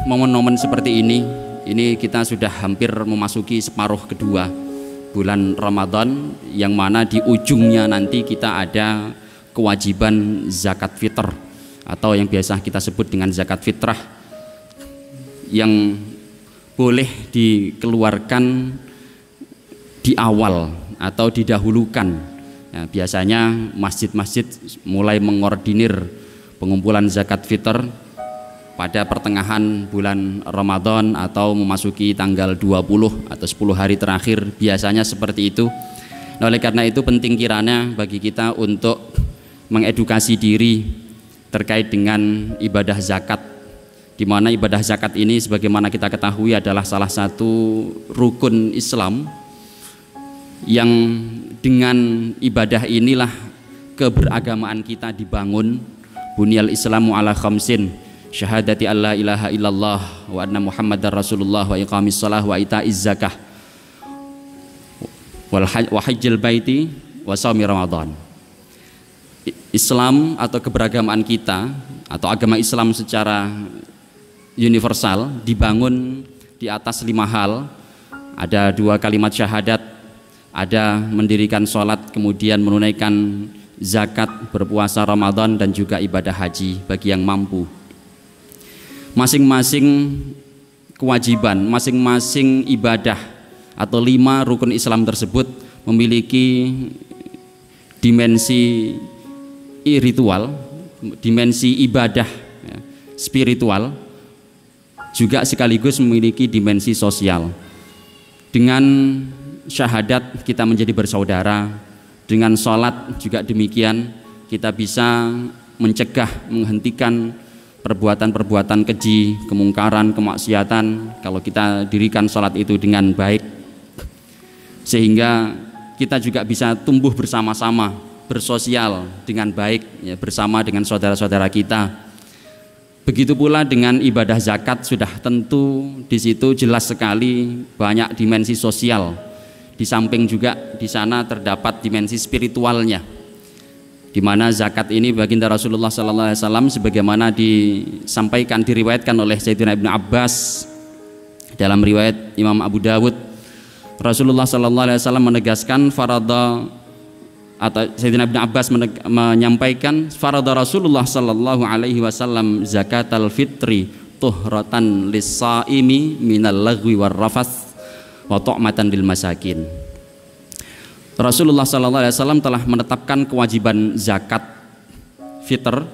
momen-momen seperti ini kita sudah hampir memasuki separuh kedua bulan Ramadan, yang mana di ujungnya nanti kita ada kewajiban zakat fitr atau yang biasa kita sebut dengan zakat fitrah, yang boleh dikeluarkan di awal atau didahulukan. Nah, biasanya masjid-masjid mulai mengordinir pengumpulan zakat fitr pada pertengahan bulan Ramadan atau memasuki tanggal 20 atau 10 hari terakhir, biasanya seperti itu. Nah, oleh karena itu penting kiranya bagi kita untuk mengedukasi diri terkait dengan ibadah zakat, di mana ibadah zakat ini sebagaimana kita ketahui adalah salah satu rukun Islam yang dengan ibadah inilah keberagamaan kita dibangun. Bunyal Islamu ala khamsin, syahadati alla ilaha illallah wa anna muhammadar rasulullah wa iqamis shalah wa ita'iz zakah wa hajjil baiti wa shaumi ramadan. Islam atau keberagamaan kita atau agama Islam secara universal dibangun di atas 5 hal. Ada 2 kalimat syahadat, ada mendirikan sholat, kemudian menunaikan zakat, berpuasa Ramadan, dan juga ibadah haji bagi yang mampu. Masing-masing kewajiban, masing-masing ibadah atau 5 rukun Islam tersebut memiliki dimensi ritual, dimensi ibadah ya, spiritual, juga sekaligus memiliki dimensi sosial. Dengan syahadat kita menjadi bersaudara, dengan sholat juga demikian, kita bisa mencegah, menghentikan perbuatan-perbuatan keji, kemungkaran, kemaksiatan kalau kita dirikan sholat itu dengan baik, sehingga kita juga bisa tumbuh bersama-sama, bersosial dengan baik ya, bersama dengan saudara-saudara kita. Begitu pula dengan ibadah zakat, sudah tentu di situ jelas sekali banyak dimensi sosial. Di samping juga di sana terdapat dimensi spiritualnya, di mana zakat ini baginda Rasulullah SAW sebagaimana disampaikan, diriwayatkan oleh Sayyidina Ibnu Abbas dalam riwayat Imam Abu Dawud. Rasulullah SAW menegaskan farada, atau Sayyidina Ibnu Abbas menyampaikan farada Rasulullah SAW zakatal fitri tuhratan lis-saimi minal lagwi war rafath wa tu'matan lil masakin. Rasulullah SAW telah menetapkan kewajiban zakat fitr.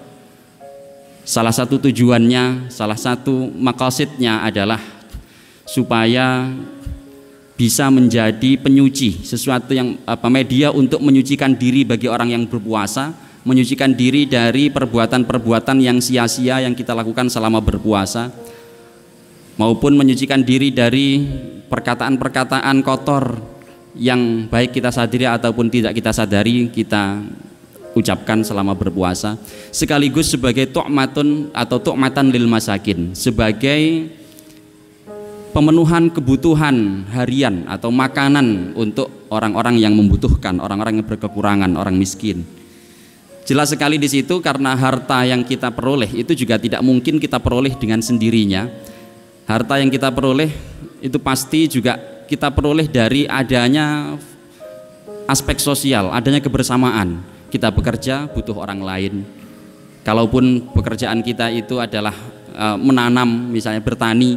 Salah satu tujuannya, salah satu maqasidnya adalah supaya bisa menjadi penyuci, sesuatu yang media untuk menyucikan diri bagi orang yang berpuasa, menyucikan diri dari perbuatan-perbuatan yang sia-sia yang kita lakukan selama berpuasa, maupun menyucikan diri dari perkataan-perkataan kotor yang baik kita sadari ataupun tidak kita sadari kita ucapkan selama berpuasa, sekaligus sebagai tu'matun atau tu'matan lil masakin, sebagai pemenuhan kebutuhan harian atau makanan untuk orang-orang yang membutuhkan, orang-orang yang berkekurangan, orang miskin. Jelas sekali di situ, karena harta yang kita peroleh itu juga tidak mungkin kita peroleh dengan sendirinya. Harta yang kita peroleh itu pasti juga kita peroleh dari adanya aspek sosial, adanya kebersamaan. Kita bekerja butuh orang lain. Kalaupun pekerjaan kita itu adalah menanam, misalnya bertani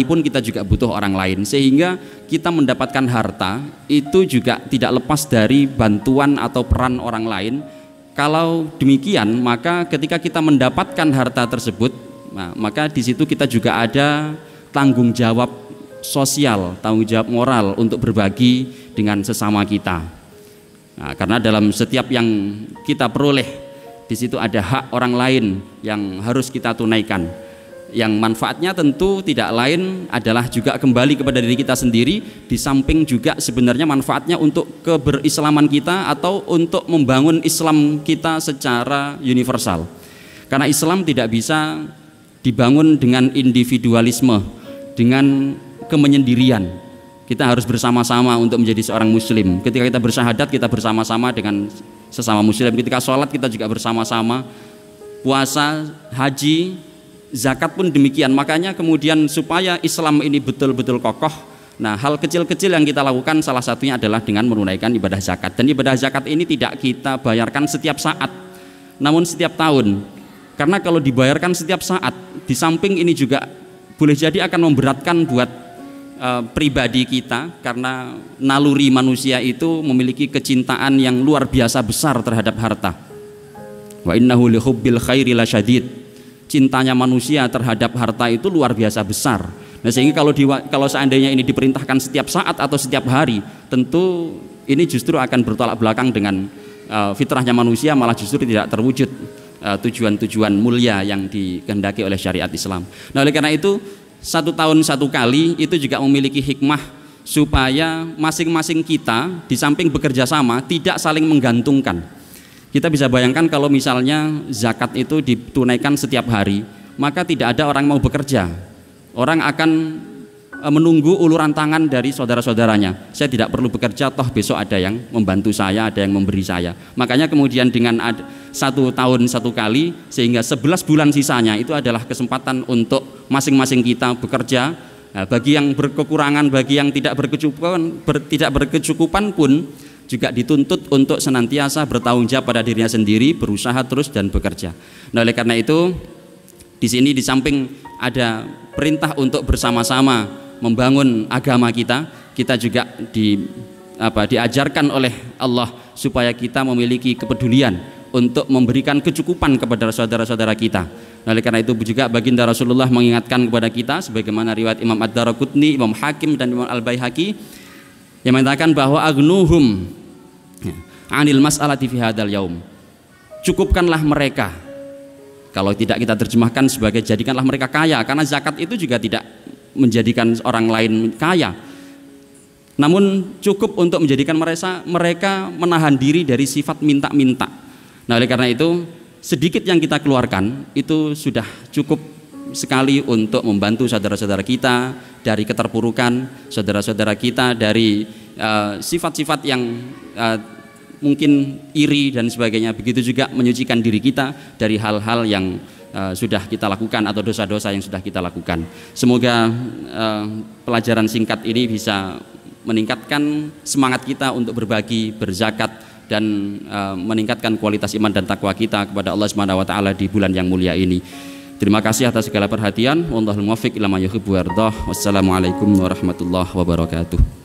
pun kita juga butuh orang lain, sehingga kita mendapatkan harta itu juga tidak lepas dari bantuan atau peran orang lain. Kalau demikian, maka ketika kita mendapatkan harta tersebut, maka di situ kita juga ada tanggung jawab sosial, tanggung jawab moral untuk berbagi dengan sesama kita. Nah, karena dalam setiap yang kita peroleh di situ ada hak orang lain yang harus kita tunaikan, yang manfaatnya tentu tidak lain adalah juga kembali kepada diri kita sendiri, di samping juga sebenarnya manfaatnya untuk keberislaman kita atau untuk membangun Islam kita secara universal. Karena Islam tidak bisa dibangun dengan individualisme, dengan kemenyendirian. Kita harus bersama-sama untuk menjadi seorang muslim. Ketika kita bersyahadat, kita bersama-sama dengan sesama muslim. Ketika sholat, kita juga bersama-sama. Puasa, haji, zakat pun demikian. Makanya kemudian supaya Islam ini betul-betul kokoh, nah hal kecil-kecil yang kita lakukan salah satunya adalah dengan menunaikan ibadah zakat. Dan ibadah zakat ini tidak kita bayarkan setiap saat, namun setiap tahun. Karena kalau dibayarkan setiap saat, di samping ini juga boleh jadi akan memberatkan buat pribadi kita, karena naluri manusia itu memiliki kecintaan yang luar biasa besar terhadap harta. Wa innahu li hubbil khairi lasyadid. Cintanya manusia terhadap harta itu luar biasa besar. Nah, sehingga kalau seandainya ini diperintahkan setiap saat atau setiap hari, tentu ini justru akan bertolak belakang dengan fitrahnya manusia, malah justru tidak terwujud tujuan-tujuan mulia yang dikehendaki oleh syariat Islam. Nah, oleh karena itu 1 tahun 1 kali itu juga memiliki hikmah supaya masing-masing kita di samping bekerja sama tidak saling menggantungkan. Kita bisa bayangkan kalau misalnya zakat itu ditunaikan setiap hari, maka tidak ada orang mau bekerja. Orang akan menunggu uluran tangan dari saudara-saudaranya. Saya tidak perlu bekerja, toh besok ada yang membantu saya, ada yang memberi saya. Makanya kemudian dengan 1 tahun 1 kali, sehingga 11 bulan sisanya itu adalah kesempatan untuk masing-masing kita bekerja. Nah, bagi yang berkekurangan, bagi yang tidak berkecukupan pun juga dituntut untuk senantiasa bertanggung jawab pada dirinya sendiri, berusaha terus dan bekerja. Nah, oleh karena itu di sini di samping ada perintah untuk bersama-sama membangun agama kita, kita juga diajarkan oleh Allah supaya kita memiliki kepedulian untuk memberikan kecukupan kepada saudara-saudara kita. Oleh karena itu juga baginda Rasulullah mengingatkan kepada kita, sebagaimana riwayat Imam Ad-Daraqutni, Imam Hakim dan Imam Al-Baihaqi yang mengatakan bahwa agnuhum anil mas'alati fi hadzal yaum. Cukupkanlah mereka. Kalau tidak kita terjemahkan sebagai jadikanlah mereka kaya, karena zakat itu juga tidak menjadikan orang lain kaya, namun cukup untuk menjadikan mereka menahan diri dari sifat minta-minta. Nah, oleh karena itu sedikit yang kita keluarkan itu sudah cukup sekali untuk membantu saudara-saudara kita dari keterpurukan, saudara-saudara kita dari sifat-sifat yang mungkin iri dan sebagainya. Begitu juga menyucikan diri kita dari hal-hal yang sudah kita lakukan atau dosa-dosa yang sudah kita lakukan. Semoga pelajaran singkat ini bisa meningkatkan semangat kita untuk berbagi, berzakat, dan meningkatkan kualitas iman dan takwa kita kepada Allah Subhanahu wa taala di bulan yang mulia ini. Terima kasih atas segala perhatian. Wallahul muwaffiq ila ma yuhibbu wa yardah. Wassalamualaikum warahmatullahi wabarakatuh.